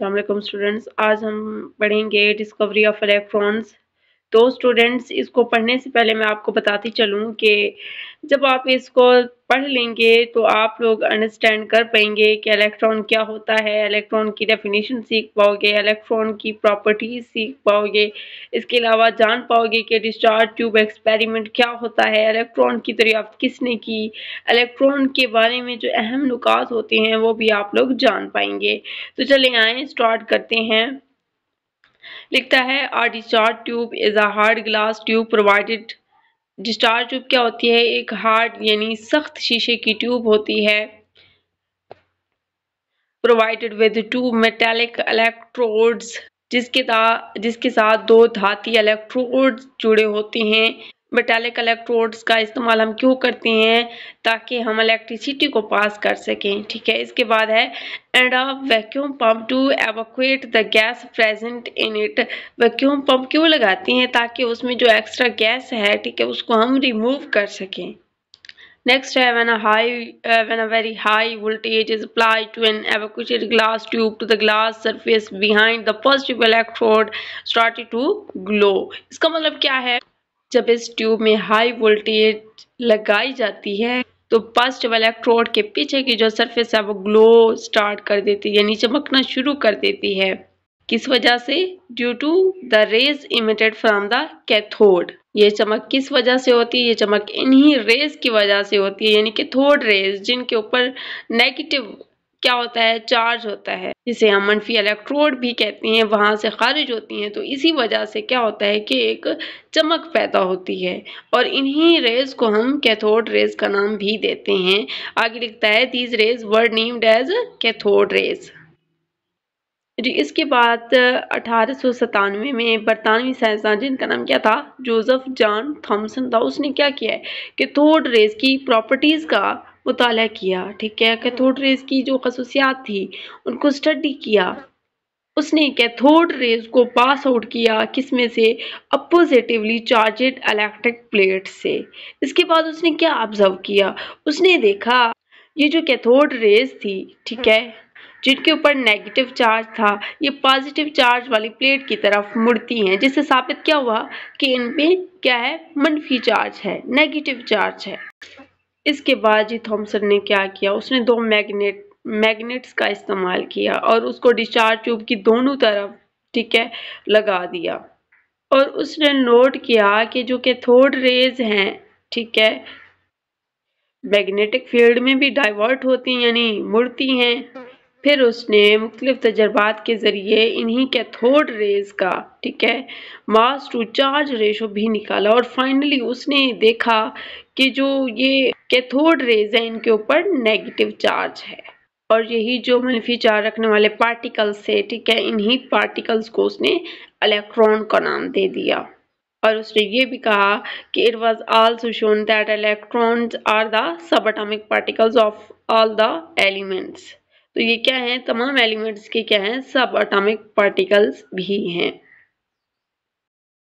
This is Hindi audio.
अस्सलाम वालेकुम स्टूडेंट्स, आज हम पढ़ेंगे डिस्कवरी ऑफ इलेक्ट्रॉन्स। तो स्टूडेंट्स, इसको पढ़ने से पहले मैं आपको बताती चलूँ कि जब आप इसको पढ़ लेंगे तो आप लोग अंडरस्टैंड कर पाएंगे कि इलेक्ट्रॉन क्या होता है, इलेक्ट्रॉन की डेफिनेशन सीख पाओगे, इलेक्ट्रॉन की प्रॉपर्टीज सीख पाओगे। इसके अलावा जान पाओगे कि डिस्चार्ज ट्यूब एक्सपेरिमेंट क्या होता है, इलेक्ट्रॉन की दरियाफ्त किसने की, इलेक्ट्रॉन के बारे में जो अहम नुकात होते हैं वो भी आप लोग जान पाएंगे। तो चले आए स्टार्ट करते हैं। लिखता है a discharge tube is a hard glass tube provided. Discharge tube क्या होती है? एक हार्ड यानी सख्त शीशे की ट्यूब होती है, provided with two metallic electrodes, जिसके साथ दो धाती इलेक्ट्रोड्स जुड़े होते हैं। मेटेलिक इलेक्ट्रोड्स का इस्तेमाल हम क्यों करते हैं? ताकि हम इलेक्ट्रिसिटी को पास कर सकें। ठीक है, इसके बाद है and a vacuum pump to evacuate the gas present in it. Vacuum pump क्यों लगाते हैं? ताकि उसमें जो एक्स्ट्रा गैस है, ठीक है, उसको हम रिमूव कर सकें। Next, when a very high voltage is applied to an evacuated glass tube to the glass surface behind the positive electrode started to glow। इसका मतलब क्या है? जब इस ट्यूब में हाई वोल्टेज लगाई जाती है तो पॉजिटिव इलेक्ट्रोड के पीछे की जो सरफेस है वो ग्लो स्टार्ट कर देती है, यानी चमकना शुरू कर देती है। किस वजह से? Due to the rays emitted from the cathode. ये चमक किस वजह से होती है? ये चमक इन्हीं रेज की वजह से होती है, यानी कैथोड रेज, जिनके ऊपर नेगेटिव क्या होता है? चार्ज होता है, जिसे हम मनफी इलेक्ट्रोड भी कहते हैं, वहां से खारिज होती हैं। तो इसी वजह से क्या होता है कि एक चमक पैदा होती है, और इन्हीं रेज को हम कैथोड रेज का नाम भी देते हैं। आगे लिखता है these rays were named as cathode rays. इसके बाद 1897 में बरतानवी साइंसदान, जिनका नाम क्या था? जोसेफ जॉन थॉमसन था, उसने क्या किया है? कैथोड रेज की प्रॉपर्टीज का मुताला किया। ठीक है, कैथोड रेज की जो खसूसियात थी उनको स्टडी किया। उसने कैथोड रेज को पास आउट किया किसमें से? अपोजिटिवली चार्जेड इलेक्ट्रिक प्लेट से। इसके बाद उसने क्या ऑब्जर्व किया? उसने देखा ये जो कैथोड रेज थी, ठीक है, जिनके ऊपर नेगेटिव चार्ज था, ये पॉजिटिव चार्ज वाली प्लेट की तरफ मुड़ती हैं, जिससे साबित क्या हुआ कि इनपे क्या है? मनफी चार्ज है, नेगेटिव चार्ज है। इसके बाद जी थॉमसन ने क्या किया? उसने दो मैग्नेट्स का इस्तेमाल किया और उसको डिस्चार्ज ट्यूब की दोनों तरफ, ठीक है, लगा दिया। और उसने नोट किया कि जो कैथोड रेज हैं, ठीक है, मैग्नेटिक फील्ड में भी डाइवर्ट होती हैं, यानी मुड़ती हैं। फिर उसने मुख्तलिफ तजर्बात के ज़रिए इन्हीं कैथोड रेज का, ठीक है, मास टू चार्ज रेशो भी निकाला, और फाइनली उसने देखा कि जो ये कैथोड रेज है इनके ऊपर नेगेटिव चार्ज है, और यही जो मनफी चार्ज रखने वाले पार्टिकल्स है, ठीक है, इन्हीं पार्टिकल्स को उसने इलेक्ट्रॉन का नाम दे दिया। और उसने ये भी कहा कि it was also shown that electrons are the subatomic particles of all the elements. तो ये क्या है? तमाम एलिमेंट्स के क्या हैं? सब एटॉमिक पार्टिकल्स भी हैं।